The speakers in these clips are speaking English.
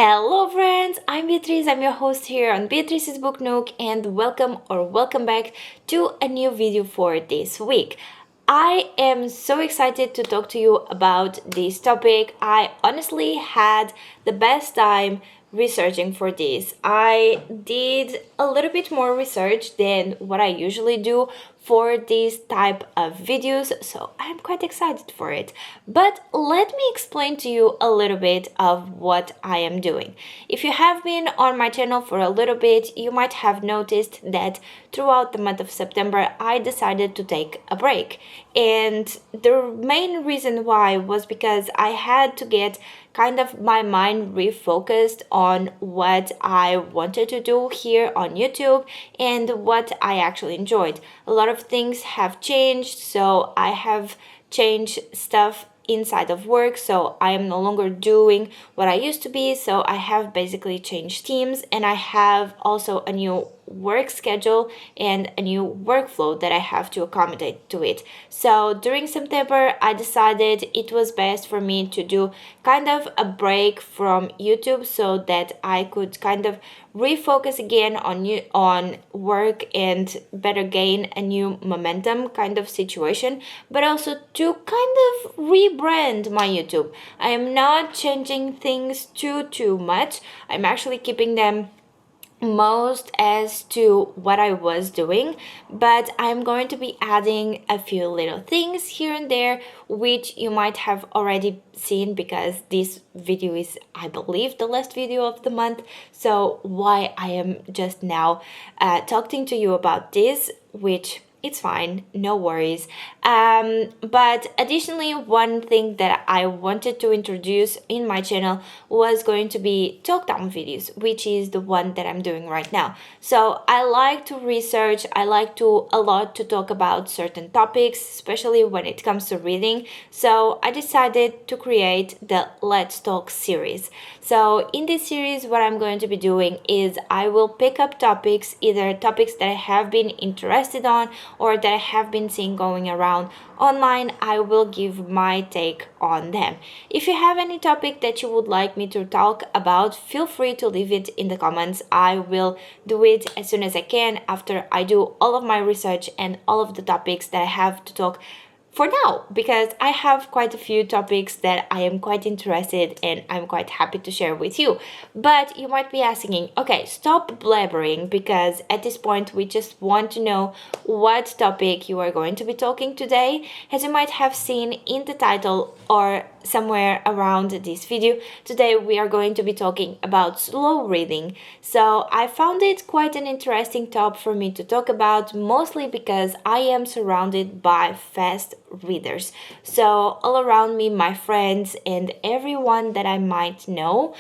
Hello friends, I'm Beatriz, I'm your host here on Beatriz's Book Nook and welcome back to a new video for this week. I am so excited to talk to you about this topic. I honestly had the best time researching for this. I did a little bit more research than what I usually do for this type of videos, so I'm quite excited for it. But let me explain to you a little bit of what I am doing. If you have been on my channel for a little bit, you might have noticed that throughout the month of September I decided to take a break. And the main reason why was because I had to get kind of my mind refocused on what I wanted to do here on YouTube and what I actually enjoyed. A lot of things have changed, so I have changed stuff inside of work, so I am no longer doing what I used to be, so I have basically changed teams and I have also a new work schedule and a new workflow that I have to accommodate to it. So during September I decided it was best for me to do kind of a break from YouTube so that I could kind of refocus again on work and better gain a new momentum kind of situation, but also to kind of rebrand my YouTube. I am not changing things too much. I'm actually keeping them most as to what I was doing, but I'm going to be adding a few little things here and there which you might have already seen because this video is, I believe, the last video of the month. So why I am just now talking to you about this, which it's fine, no worries. But additionally, one thing that I wanted to introduce in my channel was going to be talk down videos, which is the one that I'm doing right now. So I like to research, I like to a lot to talk about certain topics, especially when it comes to reading. So I decided to create the Let's Talk series. So in this series, what I'm going to be doing is I will pick up topics, either topics that I have been interested on or that I have been seeing going around online. I will give my take on them. If you have any topic that you would like me to talk about, feel free to leave it in the comments. I will do it as soon as I can after I do all of my research and all of the topics that I have to talk for now, because I have quite a few topics that I am quite interested and I'm quite happy to share with you. But you might be asking, okay, stop blabbering, because at this point we just want to know what topic you are going to be talking today. As you might have seen in the title or somewhere around this video, today we are going to be talking about slow reading. So I found it quite an interesting topic for me to talk about, mostly because I am surrounded by fast readers. So all around me, my friends and everyone that I might know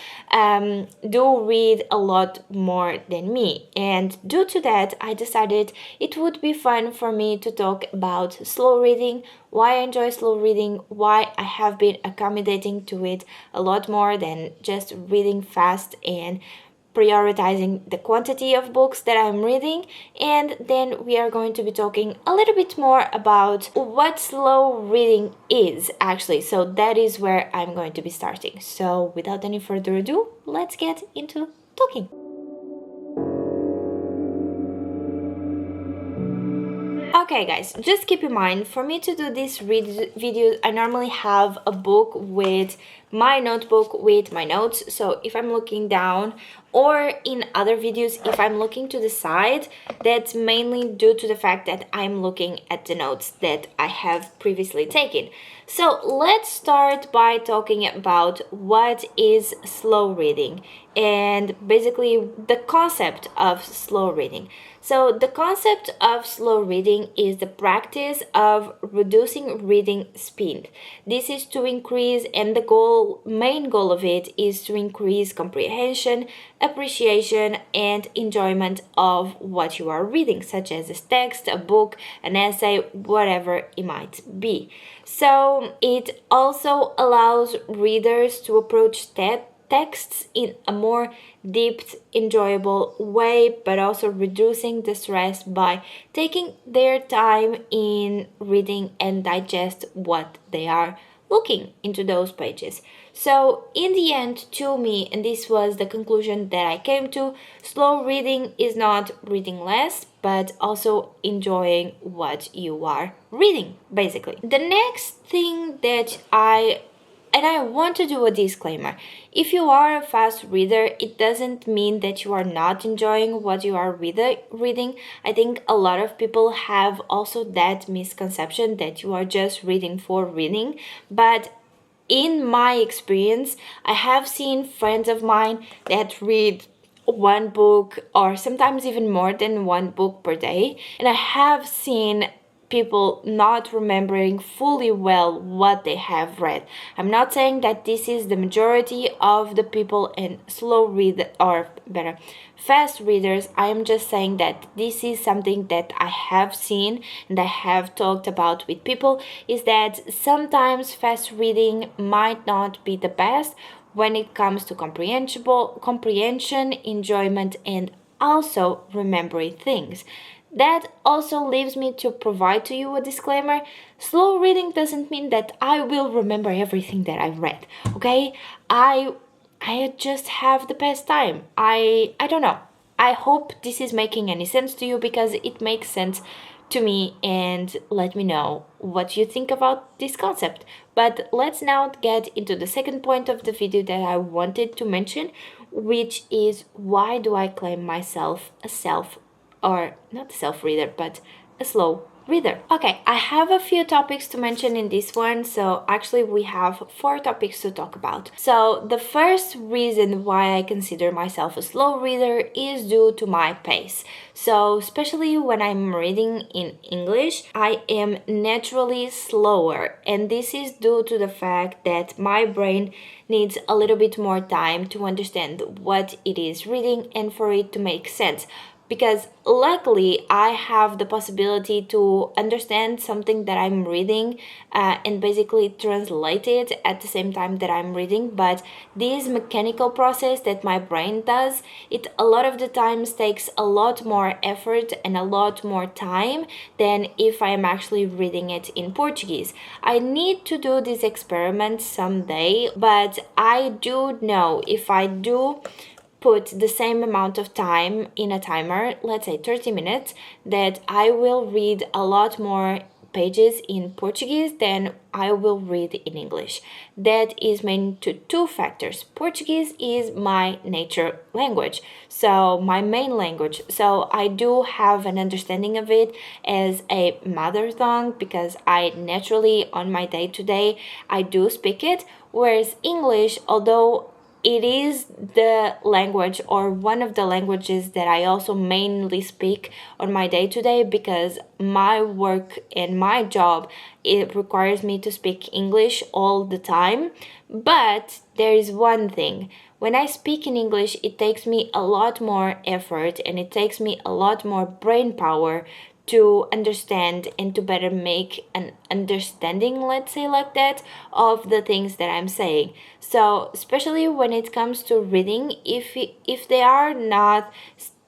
do read a lot more than me, and due to that I decided it would be fun for me to talk about slow reading, why I enjoy slow reading, why I have been accommodating to it a lot more than just reading fast and prioritizing the quantity of books that I'm reading. And then we are going to be talking a little bit more about what slow reading is actually. So that is where I'm going to be starting. So without any further ado, let's get into talking. Okay guys, just keep in mind, for me to do this videos, I normally have a book with my notebook with my notes. So if I'm looking down, or in other videos if I'm looking to the side, that's mainly due to the fact that I'm looking at the notes that I have previously taken. So let's start by talking about what is slow reading and basically the concept of slow reading. So the concept of slow reading is the practice of reducing reading speed. This is to increase, and the main goal of it is to increase comprehension, appreciation and enjoyment of what you are reading, such as a text, a book, an essay, whatever it might be. So it also allows readers to approach texts in a more deep, enjoyable way, but also reducing the stress by taking their time in reading and digest what they are looking into those pages. So in the end, to me, and this was the conclusion that I came to, slow reading is not reading less, but also enjoying what you are reading, basically. The next thing that I want to do a disclaimer. If you are a fast reader, it doesn't mean that you are not enjoying what you are reading. I think a lot of people have also that misconception that you are just reading for reading. But in my experience, I have seen friends of mine that read one book or sometimes even more than one book per day. And I have seen people not remembering fully well what they have read. I'm not saying that this is the majority of the people in slow read, or better, fast readers. I am just saying that this is something that I have seen and I have talked about with people, is that sometimes fast reading might not be the best when it comes to comprehension, enjoyment, and also remembering things. That also leaves me to provide to you a disclaimer. Slow reading doesn't mean that I will remember everything that I've read, okay? I just have the best time. I don't know. I hope this is making any sense to you, because it makes sense to me, and let me know what you think about this concept. But let's now get into the second point of the video that I wanted to mention, which is, why do I claim myself a or not a self-reader, but a slow reader. Okay, I have a few topics to mention in this one, so actually we have 4 topics to talk about. So the first reason why I consider myself a slow reader is due to my pace. So especially when I'm reading in English, I am naturally slower, and this is due to the fact that my brain needs a little bit more time to understand what it is reading and for it to make sense. Because luckily I have the possibility to understand something that I'm reading and basically translate it at the same time that I'm reading. But this mechanical process that my brain does, it a lot of the times takes a lot more effort and a lot more time than if I am actually reading it in Portuguese. I need to do this experiment someday, but I do know if I do put the same amount of time in a timer, let's say 30 minutes, that I will read a lot more pages in Portuguese than I will read in English. That is mainly to 2 factors. Portuguese is my nature language, so my main language. So I do have an understanding of it as a mother tongue, because I naturally on my day-to-day I do speak it, whereas English, although it is the language or one of the languages that I also mainly speak on my day-to-day, because my work and my job, it requires me to speak English all the time. But there is one thing. When I speak in English, it takes me a lot more effort and it takes me a lot more brain power to understand and to better make an understanding, let's say like that, of the things that I'm saying. So especially when it comes to reading, if they are not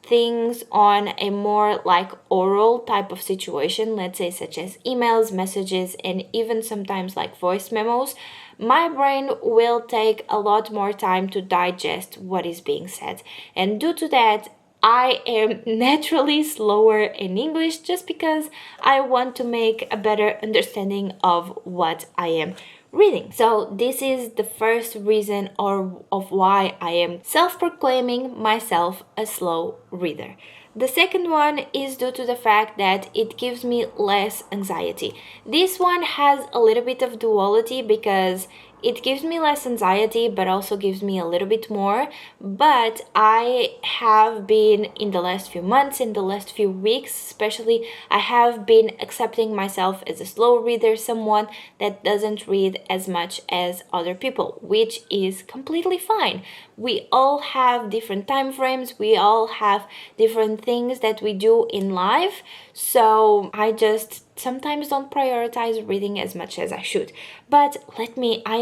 things on a more like oral type of situation, let's say such as emails, messages, and even sometimes like voice memos, my brain will take a lot more time to digest what is being said. And due to that, I am naturally slower in English, just because I want to make a better understanding of what I am reading. So this is the first reason of why I am self-proclaiming myself a slow reader. The second one is due to the fact that it gives me less anxiety. This one has a little bit of duality, because it gives me less anxiety but also gives me a little bit more. But I have been, in the last few months, in the last few weeks especially, I have been accepting myself as a slow reader, someone that doesn't read as much as other people, which is completely fine. We all have different time frames, we all have different things that we do in life, so I just sometimes don't prioritize reading as much as I should. But I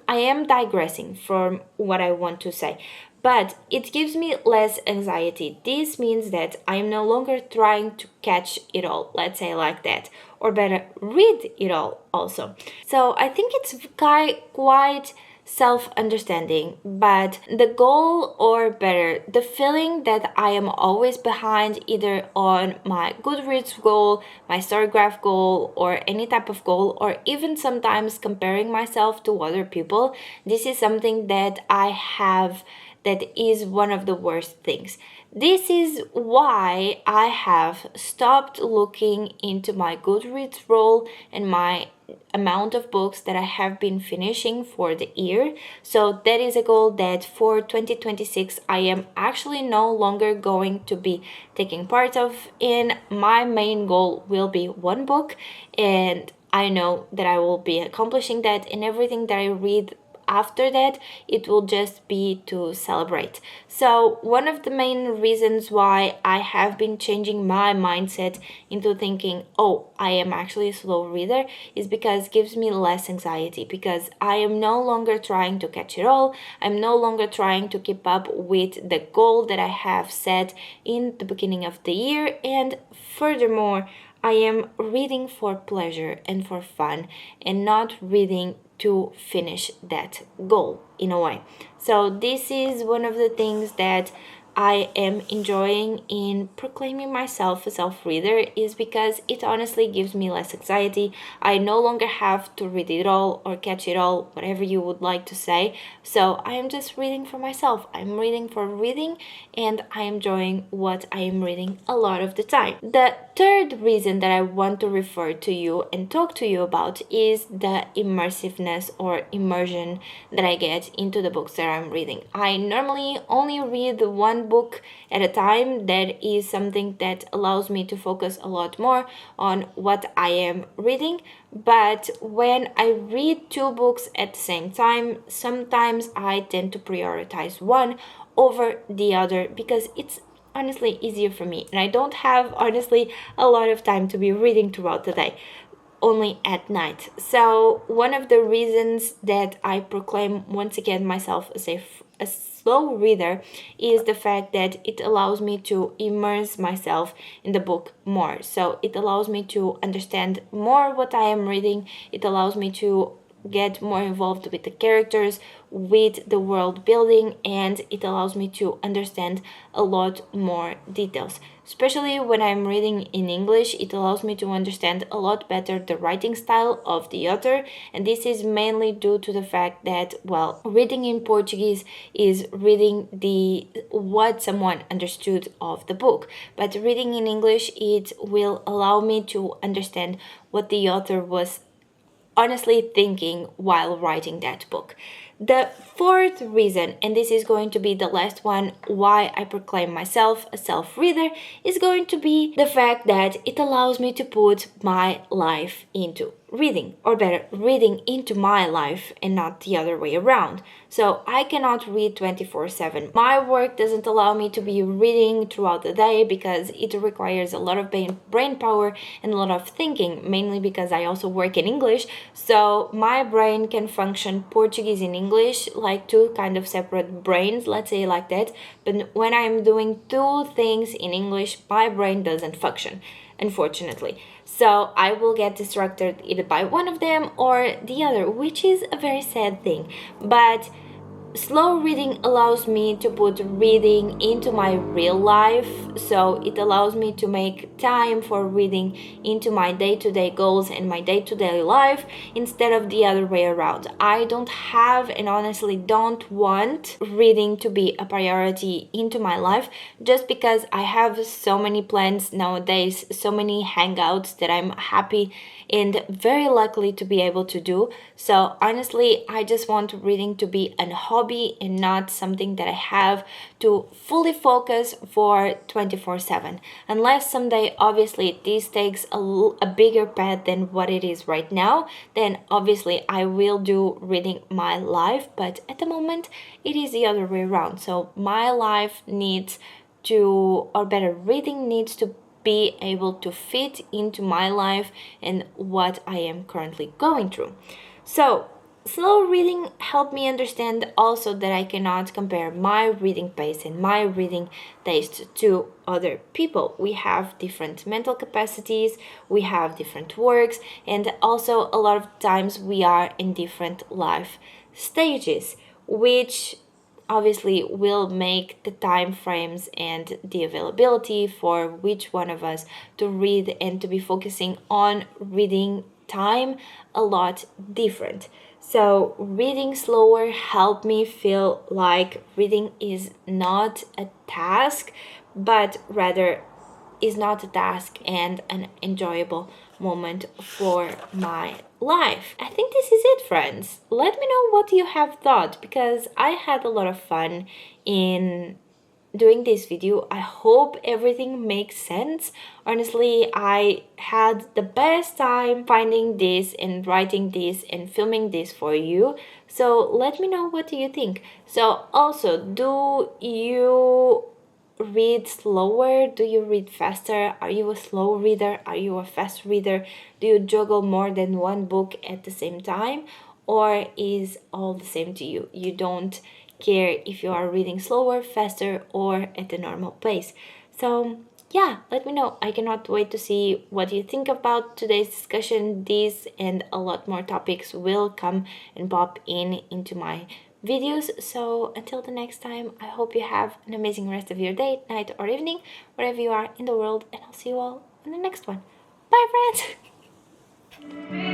am digressing from what I want to say. but it gives me less anxiety. This means that I am no longer trying to catch it all, let's say like that, or better, read it all also. So I think it's quite self-understanding, but the goal, or better, the feeling that I am always behind either on my Goodreads goal, my Storygraph goal, or any type of goal, or even sometimes comparing myself to other people, this is something that I have that is one of the worst things. This is why I have stopped looking into my Goodreads roll and my amount of books that I have been finishing for the year. So that is a goal that for 2026 I am actually no longer going to be taking part of. And my main goal will be one book, and I know that I will be accomplishing that, and everything that I read after that, it will just be to celebrate. So one of the main reasons why I have been changing my mindset into thinking, oh, I am actually a slow reader, is because it gives me less anxiety, because I am no longer trying to catch it all. I'm no longer trying to keep up with the goal that I have set in the beginning of the year. And furthermore, I am reading for pleasure and for fun, and not reading to finish that goal in a way. So this is one of the things that I am enjoying in proclaiming myself a self-reader, is because it honestly gives me less anxiety. I no longer have to read it all or catch it all, whatever you would like to say. So I am just reading for myself. I'm reading for reading, and I am enjoying what I am reading a lot of the time. The third reason that I want to refer to you and talk to you about is the immersiveness or immersion that I get into the books that I'm reading. I normally only read one book at a time. That is something that allows me to focus a lot more on what I am reading. But when I read two books at the same time, sometimes I tend to prioritize one over the other, because it's honestly easier for me, and I don't have honestly a lot of time to be reading throughout the day, only at night. So one of the reasons that I proclaim once again myself as a slow reader is the fact that it allows me to immerse myself in the book more. So it allows me to understand more what I am reading. It allows me to get more involved with the characters, with the world building, and it allows me to understand a lot more details. Especially when I'm reading in English, it allows me to understand a lot better the writing style of the author, and this is mainly due to the fact that, well, reading in Portuguese is reading the what someone understood of the book, but reading in English, it will allow me to understand what the author was honestly thinking while writing that book. The fourth reason, and this is going to be the last one, why I proclaim myself a self-reader, is going to be the fact that it allows me to put my life into reading, or better, reading into my life and not the other way around. So I cannot read 24/7. My work doesn't allow me to be reading throughout the day, because it requires a lot of brain power and a lot of thinking, mainly because I also work in English. So my brain can function Portuguese and English like two kind of separate brains, let's say like that. But when I'm doing two things in English, my brain doesn't function, unfortunately. So I will get distracted either by one of them or the other, which is a very sad thing. But slow reading allows me to put reading into my real life, so it allows me to make time for reading into my day-to-day goals and my day-to-day life, instead of the other way around. I don't have, and honestly don't want, reading to be a priority into my life, just because I have so many plans nowadays, so many hangouts that I'm happy and very likely to be able to do. So honestly, I just want reading to be a hobby and not something that I have to fully focus for 24/7. Unless someday, obviously, this takes a bigger path than what it is right now, then obviously I will do reading my life. But at the moment, it is the other way around. So my life needs to, or better, reading needs to be able to fit into my life and what I am currently going through. So Slow reading helped me understand also that I cannot compare my reading pace and my reading taste to other people. We have different mental capacities, we have different works, and also a lot of times we are in different life stages, which obviously will make the time frames and the availability for which one of us to read and to be focusing on reading time a lot different. So reading slower helped me feel like reading is not a task, but rather is not a task and an enjoyable moment for my life. I think this is it, friends. Let me know what you have thought, because I had a lot of fun in doing this video. I hope everything makes sense. Honestly, I had the best time finding this and writing this and filming this for you. So let me know, what do you think? So also, do you read slower? Do you read faster? Are you a slow reader? Are you a fast reader? Do you juggle more than one book at the same time? Or is all the same to you? You don't care if you are reading slower, faster, or at the normal pace. So yeah, let me know. I cannot wait to see what you think about today's discussion. These and a lot more topics will come and pop into my videos. So until the next time, I hope you have an amazing rest of your day, night, or evening, wherever you are in the world, and I'll see you all in the next one. Bye, friends.